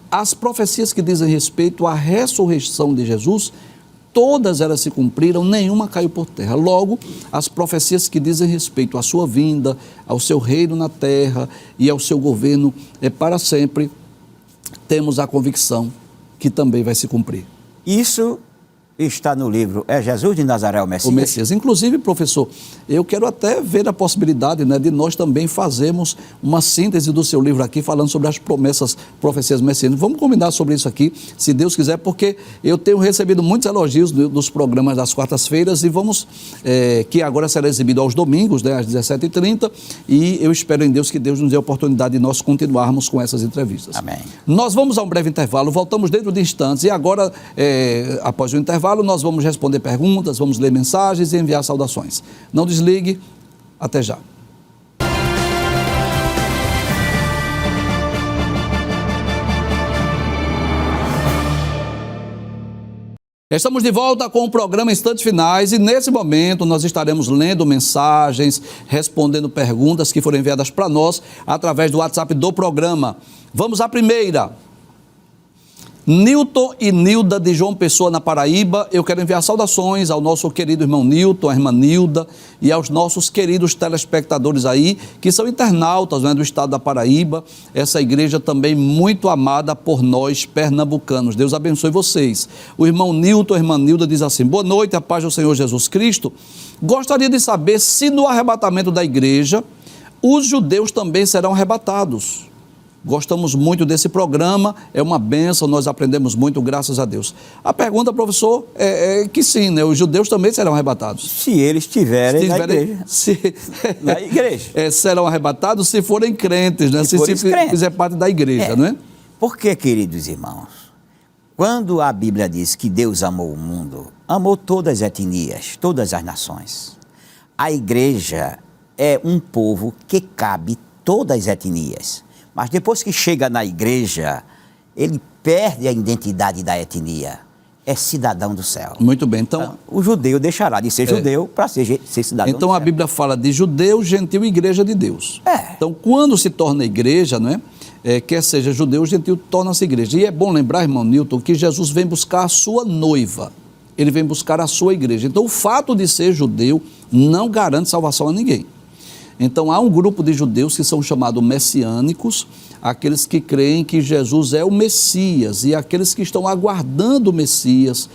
As profecias que dizem respeito à ressurreição de Jesus, todas elas se cumpriram, nenhuma caiu por terra. Logo, as profecias que dizem respeito à sua vinda, ao seu reino na terra e ao seu governo para sempre, temos a convicção que também vai se cumprir. Isso está no livro É Jesus de Nazaré o Messias? O Messias. Inclusive, professor, eu quero até ver a possibilidade, né, de nós também fazermos uma síntese do seu livro aqui, falando sobre as profecias messiânicas. Vamos combinar sobre isso aqui, se Deus quiser, porque eu tenho recebido muitos elogios dos programas das quartas-feiras e vamos, que agora será exibido aos domingos, né, às 17h30, e eu espero em Deus que Deus nos dê a oportunidade de nós continuarmos com essas entrevistas. Amém. Nós vamos a um breve intervalo, voltamos dentro de instantes e agora, após o intervalo, nós vamos responder perguntas, vamos ler mensagens e enviar saudações. Não desligue, até já. Estamos de volta com o programa Instantes Finais e nesse momento nós estaremos lendo mensagens, respondendo perguntas que foram enviadas para nós através do WhatsApp do programa. Vamos à primeira. Nilton e Nilda de João Pessoa, na Paraíba. Eu quero enviar saudações ao nosso querido irmão Nilton, à irmã Nilda e aos nossos queridos telespectadores aí, que são internautas, né, do estado da Paraíba. Essa igreja também muito amada por nós pernambucanos. Deus abençoe vocês. O irmão Nilton, a irmã Nilda diz assim: boa noite, a paz do Senhor Jesus Cristo. Gostaria de saber se no arrebatamento da igreja os judeus também serão arrebatados. Gostamos muito desse programa, é uma bênção, nós aprendemos muito, graças a Deus. A pergunta, professor, é que sim, né? Os judeus também serão arrebatados. Se eles estiverem na igreja. Na igreja. Serão arrebatados se forem crentes, né? Se fizer parte da igreja, não é? Por que, queridos irmãos? Quando a Bíblia diz que Deus amou o mundo, amou todas as etnias, todas as nações. A igreja é um povo que cabe todas as etnias. Mas depois que chega na igreja, ele perde a identidade da etnia. É cidadão do céu. Muito bem, então... O judeu deixará de ser judeu para ser cidadão do céu. Então a Bíblia fala de judeu, gentil e igreja de Deus. Então quando se torna igreja, não é? Quer seja judeu ou gentil, torna-se igreja. E é bom lembrar, irmão Nilton, que Jesus vem buscar a sua noiva. Ele vem buscar a sua igreja. Então o fato de ser judeu não garante salvação a ninguém. Então, há um grupo de judeus que são chamados messiânicos, aqueles que creem que Jesus é o Messias, e aqueles que estão aguardando o Messias,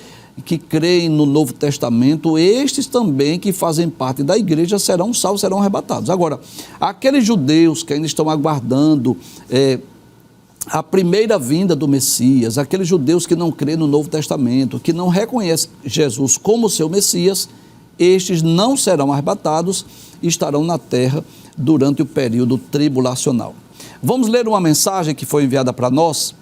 que creem no Novo Testamento, estes também que fazem parte da igreja serão salvos, serão arrebatados. Agora, aqueles judeus que ainda estão aguardando a primeira vinda do Messias, aqueles judeus que não creem no Novo Testamento, que não reconhecem Jesus como seu Messias, estes não serão arrebatados, estarão na terra durante o período tribulacional. Vamos ler uma mensagem que foi enviada para nós.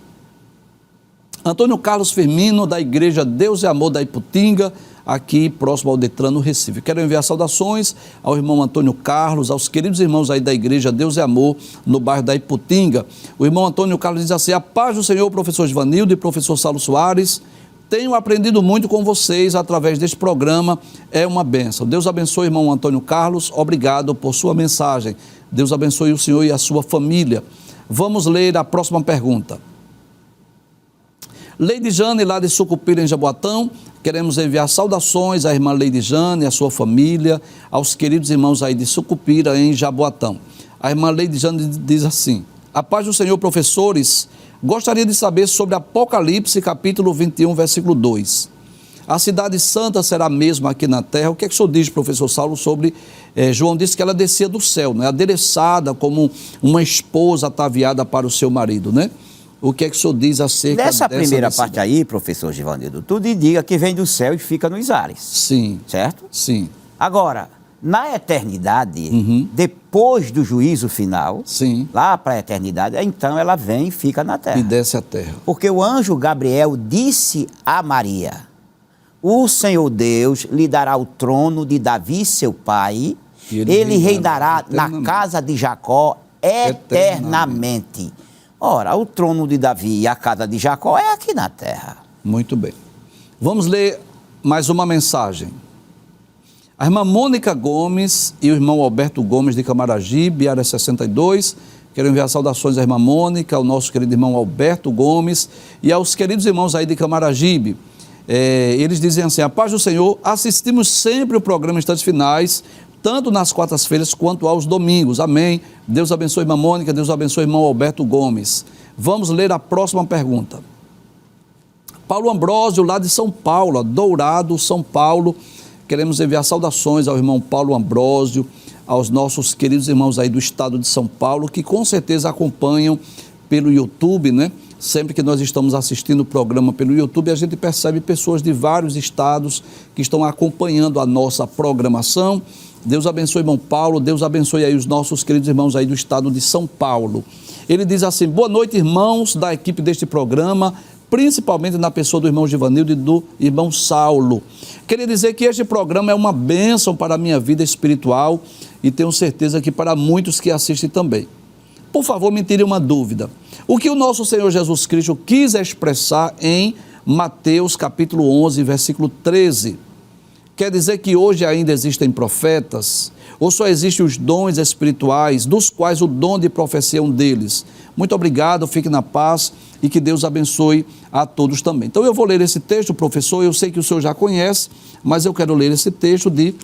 Antônio Carlos Firmino, da Igreja Deus e Amor da Iputinga, aqui próximo ao Detran, no Recife. Quero enviar saudações ao irmão Antônio Carlos, aos queridos irmãos aí da Igreja Deus e Amor, no bairro da Iputinga. O irmão Antônio Carlos diz assim: a paz do Senhor, professor Givanildo e professor Saulo Soares. Tenho aprendido muito com vocês através deste programa, é uma bênção. Deus abençoe, irmão Antônio Carlos, obrigado por sua mensagem. Deus abençoe o senhor e a sua família. Vamos ler a próxima pergunta. Leide Jane, lá de Sucupira, em Jaboatão, queremos enviar saudações à irmã Leide Jane, à sua família, aos queridos irmãos aí de Sucupira, em Jaboatão. A irmã Leide Jane diz assim: a paz do Senhor, professores. Gostaria de saber sobre Apocalipse, capítulo 21, versículo 2. A cidade santa será a mesma aqui na terra. O que é que o senhor diz, professor Saulo, sobre... João disse que ela descia do céu, né? Adereçada como uma esposa ataviada para o seu marido, né? O que é que o senhor diz acerca dessa primeira parte aí, professor Givanildo, tudo indica que vem do céu e fica nos ares. Sim. Certo? Sim. Agora, na eternidade, depois do juízo final, lá para a eternidade, então ela vem e fica na terra. E desce a terra. Porque o anjo Gabriel disse a Maria: o Senhor Deus lhe dará o trono de Davi, seu pai, ele reinará na casa de Jacó eternamente. Ora, o trono de Davi e a casa de Jacó é aqui na terra. Muito bem. Vamos ler mais uma mensagem. A irmã Mônica Gomes e o irmão Alberto Gomes de Camaragibe, área 62, quero enviar saudações à irmã Mônica, ao nosso querido irmão Alberto Gomes e aos queridos irmãos aí de Camaragibe. Eles dizem assim: a paz do Senhor, assistimos sempre o programa Instantes Finais, tanto nas quartas-feiras quanto aos domingos. Amém. Deus abençoe a irmã Mônica, Deus abençoe o irmão Alberto Gomes. Vamos ler a próxima pergunta. Paulo Ambrósio, lá de São Paulo, Dourado, São Paulo. Queremos enviar saudações ao irmão Paulo Ambrósio, aos nossos queridos irmãos aí do estado de São Paulo, que com certeza acompanham pelo YouTube, né? Sempre que nós estamos assistindo o programa pelo YouTube, a gente percebe pessoas de vários estados que estão acompanhando a nossa programação. Deus abençoe, irmão Paulo, Deus abençoe aí os nossos queridos irmãos aí do estado de São Paulo. Ele diz assim: boa noite, irmãos da equipe deste programa, principalmente na pessoa do irmão Givanildo e do irmão Saulo. Queria dizer que este programa é uma bênção para a minha vida espiritual e tenho certeza que para muitos que assistem também. Por favor, me tire uma dúvida. O que o nosso Senhor Jesus Cristo quis expressar em Mateus capítulo 11, versículo 13? Quer dizer que hoje ainda existem profetas? Ou só existem os dons espirituais, dos quais o dom de profecia é um deles? Muito obrigado, fique na paz e que Deus abençoe a todos também. Então eu vou ler esse texto, professor, eu sei que o senhor já conhece, mas eu quero ler esse texto de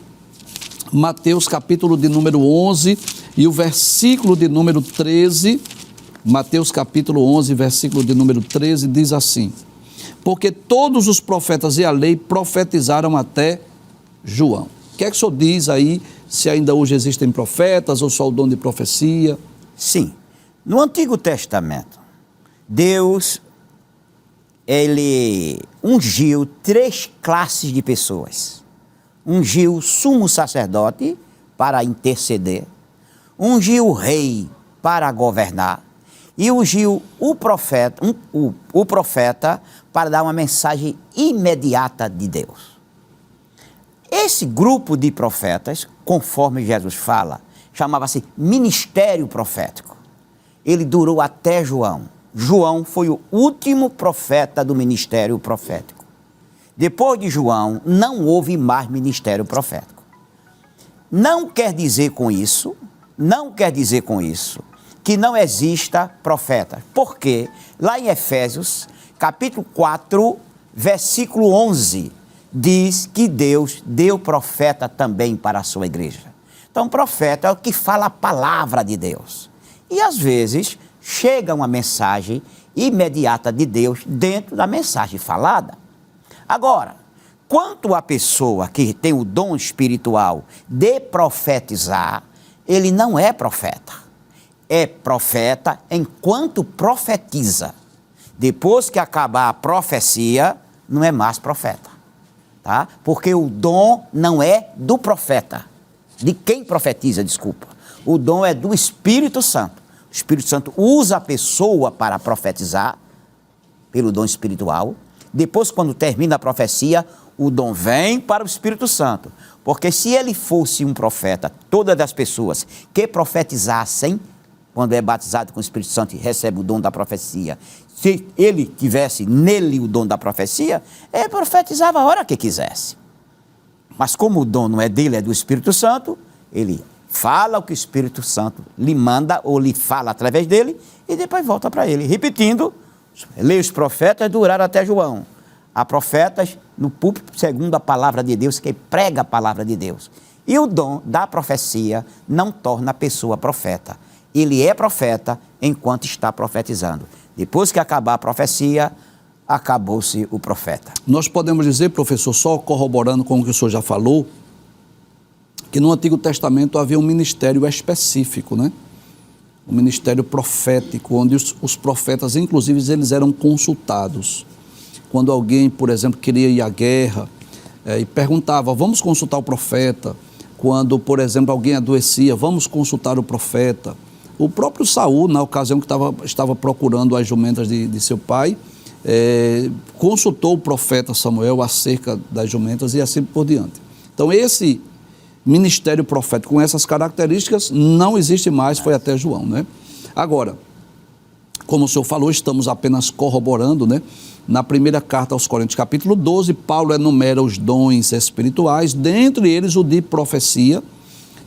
Mateus capítulo de número 11 e o versículo de número 13. Mateus capítulo 11, versículo de número 13, diz assim: porque todos os profetas e a lei profetizaram até João. O que é que o senhor diz aí, se ainda hoje existem profetas ou só o dom de profecia? Sim. No Antigo Testamento, Deus, ele ungiu 3 classes de pessoas. Ungiu o sumo sacerdote para interceder, ungiu o rei para governar e ungiu o profeta para dar uma mensagem imediata de Deus. Esse grupo de profetas, conforme Jesus fala, chamava-se ministério profético. Ele durou até João. João foi o último profeta do ministério profético. Depois de João, não houve mais ministério profético. Não quer dizer com isso que não exista profeta. Porque lá em Efésios, capítulo 4, versículo 11, diz que Deus deu profeta também para a sua igreja. Então, profeta é o que fala a palavra de Deus. E às vezes chega uma mensagem imediata de Deus dentro da mensagem falada. Agora, quanto à pessoa que tem o dom espiritual de profetizar, ele não é profeta. É profeta enquanto profetiza. Depois que acabar a profecia, não é mais profeta. Tá? Porque o dom não é do profeta. De quem profetiza, desculpa. O dom é do Espírito Santo. O Espírito Santo usa a pessoa para profetizar, pelo dom espiritual. Depois, quando termina a profecia, o dom vem para o Espírito Santo. Porque se ele fosse um profeta, todas as pessoas que profetizassem, quando é batizado com o Espírito Santo e recebe o dom da profecia, se ele tivesse nele o dom da profecia, ele profetizava a hora que quisesse. Mas como o dom não é dele, é do Espírito Santo, ele fala o que o Espírito Santo lhe manda ou lhe fala através dele e depois volta para ele. Repetindo, lê os profetas duraram até João. Há profetas no púlpito segundo a palavra de Deus, que prega a palavra de Deus. E o dom da profecia não torna a pessoa profeta. Ele é profeta enquanto está profetizando. Depois que acabar a profecia, acabou-se o profeta. Nós podemos dizer, professor, só corroborando com o que o senhor já falou, que no Antigo Testamento havia um ministério específico, né? Um ministério profético, onde os profetas, inclusive, eles eram consultados. Quando alguém, por exemplo, queria ir à guerra e perguntava, vamos consultar o profeta. Quando, por exemplo, alguém adoecia, vamos consultar o profeta. O próprio Saul, na ocasião que estava procurando as jumentas de seu pai, consultou o profeta Samuel acerca das jumentas e assim por diante. Então, esse ministério profético com essas características não existe mais, foi até João, né? Agora, como o senhor falou, estamos apenas corroborando, né? Na primeira carta aos Coríntios, capítulo 12, Paulo enumera os dons espirituais, dentre eles o de profecia.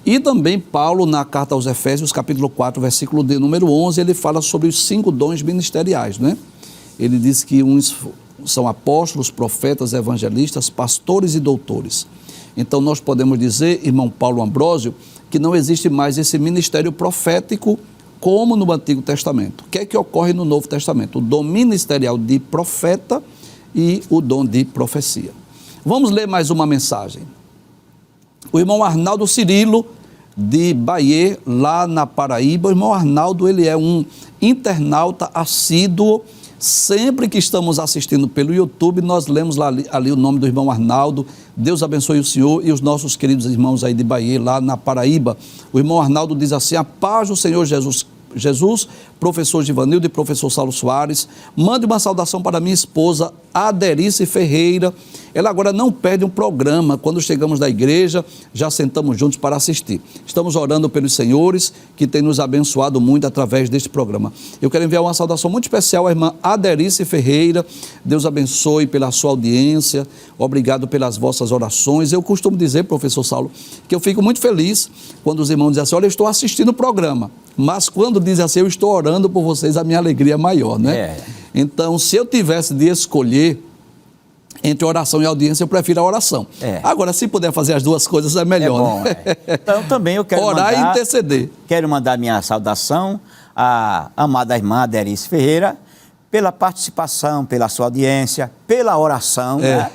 E também Paulo, na carta aos Efésios, capítulo 4, versículo de número 11, ele fala sobre os 5 dons ministeriais, né? Ele diz que uns são apóstolos, profetas, evangelistas, pastores e doutores. Então nós podemos dizer, irmão Paulo Ambrósio, que não existe mais esse ministério profético como no Antigo Testamento. O que é que ocorre no Novo Testamento? O dom ministerial de profeta e o dom de profecia. Vamos ler mais uma mensagem. O irmão Arnaldo Cirilo, de Bahia, lá na Paraíba. O irmão Arnaldo, ele é um internauta assíduo. Sempre que estamos assistindo pelo YouTube, nós lemos ali o nome do irmão Arnaldo. Deus abençoe o senhor e os nossos queridos irmãos aí de Bahia, lá na Paraíba. O irmão Arnaldo diz assim: a paz do Senhor Jesus, professor Givanildo e professor Saulo Soares, mande uma saudação para minha esposa Aderice Ferreira. Ela agora não perde um programa. Quando chegamos da igreja, já sentamos juntos para assistir. Estamos orando pelos senhores que têm nos abençoado muito através deste programa. Eu quero enviar uma saudação muito especial à irmã Aderice Ferreira. Deus abençoe pela sua audiência. Obrigado pelas vossas orações. Eu costumo dizer, professor Saulo, que eu fico muito feliz quando os irmãos dizem assim: olha, eu estou assistindo o programa. Mas quando dizem assim, eu estou orando por vocês, a minha alegria é maior, né? Então, se eu tivesse de escolher entre oração e audiência, eu prefiro a oração. Agora, se puder fazer as duas coisas, é melhor. Bom, né? Então, também eu quero orar e interceder. Quero mandar minha saudação à amada irmã Aderice Ferreira, pela participação, pela sua audiência, pela oração, né?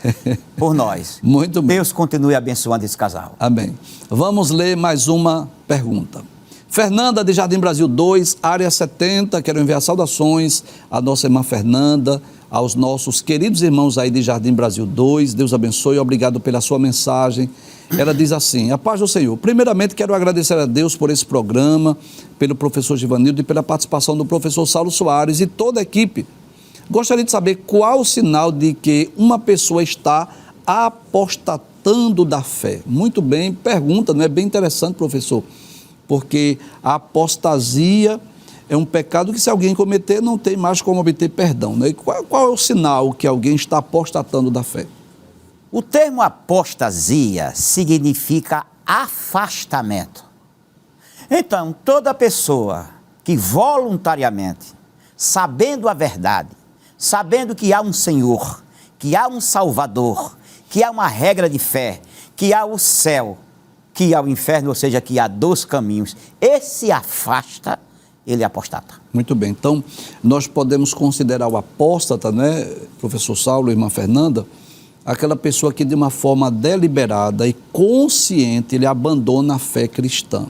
Por nós. Muito bem. Deus continue abençoando esse casal. Amém. Vamos ler mais uma pergunta. Fernanda, de Jardim Brasil 2, área 70, quero enviar saudações à nossa irmã Fernanda, aos nossos queridos irmãos aí de Jardim Brasil 2, Deus abençoe, obrigado pela sua mensagem. Ela diz assim: a paz do Senhor. Primeiramente, quero agradecer a Deus por esse programa, pelo professor Givanildo e pela participação do professor Saulo Soares e toda a equipe. Gostaria de saber qual o sinal de que uma pessoa está apostatando da fé. Muito bem, pergunta, não é bem interessante, professor? Porque a apostasia é um pecado que, se alguém cometer, não tem mais como obter perdão, né? E qual é o sinal que alguém está apostatando da fé? O termo apostasia significa afastamento. Então, toda pessoa que voluntariamente, sabendo a verdade, sabendo que há um Senhor, que há um Salvador, que há uma regra de fé, que há o céu, que há o inferno, ou seja, que há 2 caminhos, esse afasta, ele apostata. Muito bem, então nós podemos considerar o apóstata, né, professor Saulo e irmã Fernanda, aquela pessoa que de uma forma deliberada e consciente ele abandona a fé cristã.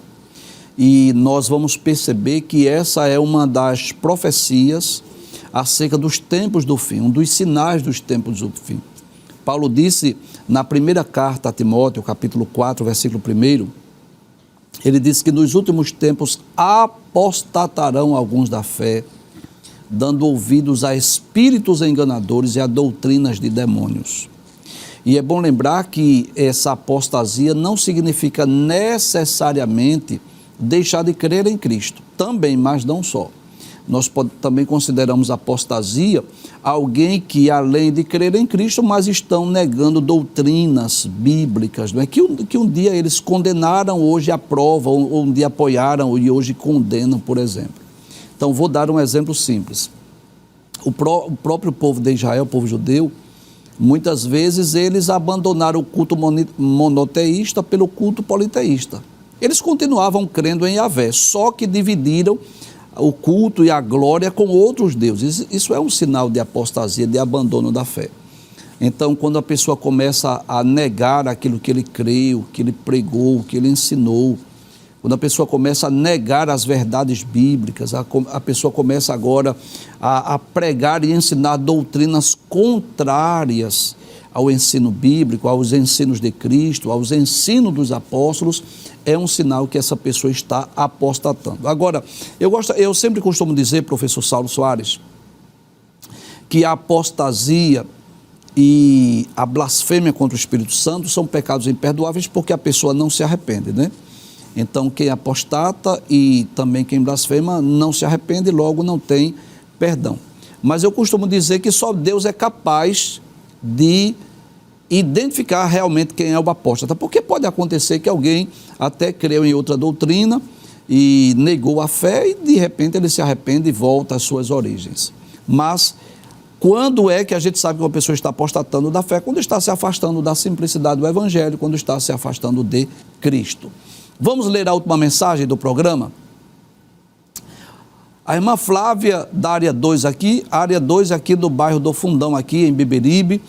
E nós vamos perceber que essa é uma das profecias acerca dos tempos do fim, um dos sinais dos tempos do fim. Paulo disse na primeira carta a Timóteo, capítulo 4, versículo 1, ele disse que nos últimos tempos apostatarão alguns da fé, dando ouvidos a espíritos enganadores e a doutrinas de demônios. E é bom lembrar que essa apostasia não significa necessariamente deixar de crer em Cristo, também, mas não só. Nós também consideramos apostasia alguém que, além de crer em Cristo, mas estão negando doutrinas bíblicas, não é? Que um dia eles condenaram, hoje aprovam, ou um dia apoiaram e hoje condenam, por exemplo. Então, vou dar um exemplo simples. O próprio povo de Israel, o povo judeu, muitas vezes eles abandonaram o culto monoteísta pelo culto politeísta. Eles continuavam crendo em Yahvé, só que dividiram o culto e a glória com outros deuses. Isso é um sinal de apostasia, de abandono da fé. Então, quando a pessoa começa a negar aquilo que ele creu, que ele pregou, que ele ensinou, quando a pessoa começa a negar as verdades bíblicas, a pessoa começa agora a pregar e ensinar doutrinas contrárias ao ensino bíblico, aos ensinos de Cristo, aos ensinos dos apóstolos, é um sinal que essa pessoa está apostatando. Agora, eu sempre costumo dizer, professor Saulo Soares, que a apostasia e a blasfêmia contra o Espírito Santo são pecados imperdoáveis porque a pessoa não se arrepende, né? Então, quem apostata e também quem blasfema não se arrepende, logo não tem perdão. Mas eu costumo dizer que só Deus é capaz de identificar realmente quem é o apóstata, porque pode acontecer que alguém até creu em outra doutrina e negou a fé e de repente ele se arrepende e volta às suas origens. Mas quando é que a gente sabe que uma pessoa está apostatando da fé? Quando está se afastando da simplicidade do evangelho, quando está se afastando de Cristo. Vamos ler a última mensagem do programa? A irmã Flávia, da área 2 aqui, a área 2 aqui do bairro do Fundão, aqui em Beberibe.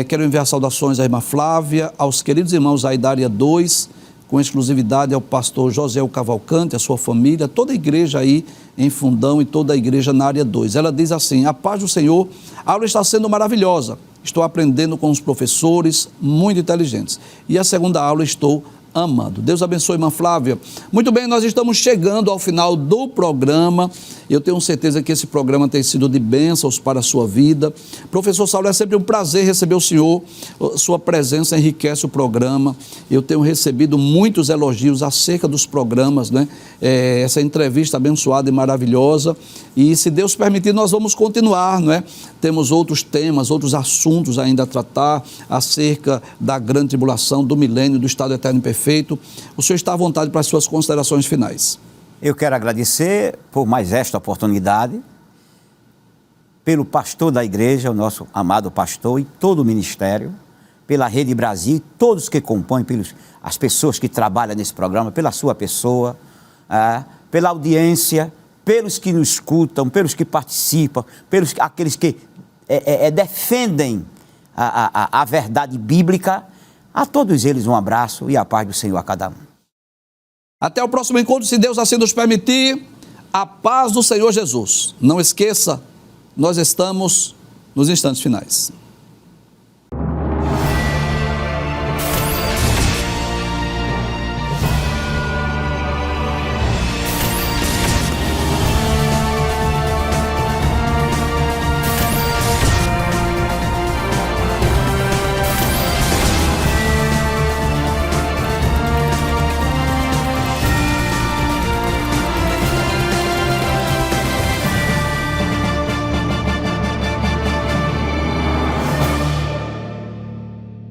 Quero enviar saudações à irmã Flávia, aos queridos irmãos aí da área 2, com exclusividade ao pastor José Cavalcante, a sua família, toda a igreja aí em Fundão e toda a igreja na área 2. Ela diz assim: a paz do Senhor, a aula está sendo maravilhosa, estou aprendendo com os professores muito inteligentes. E a segunda aula estou amando. Deus abençoe, irmã Flávia. Muito bem, nós estamos chegando ao final do programa. Eu tenho certeza que esse programa tem sido de bênçãos para a sua vida. Professor Saulo, é sempre um prazer receber o senhor. Sua presença enriquece o programa. Eu tenho recebido muitos elogios acerca dos programas, né? Essa entrevista abençoada e maravilhosa. E se Deus permitir, nós vamos continuar, não é? Temos outros temas, outros assuntos ainda a tratar acerca da grande tribulação, do milênio, do estado eterno e perfeito. O senhor está à vontade para as suas considerações finais. Eu quero agradecer por mais esta oportunidade, pelo pastor da igreja, o nosso amado pastor e todo o ministério, pela Rede Brasil, todos que compõem, as pessoas que trabalham nesse programa, pela sua pessoa, pela audiência, pelos que nos escutam, pelos que participam, pelos aqueles que defendem a verdade bíblica. A todos eles um abraço e a paz do Senhor a cada um. Até o próximo encontro, se Deus assim nos permitir. A paz do Senhor Jesus. Não esqueça, nós estamos nos instantes finais.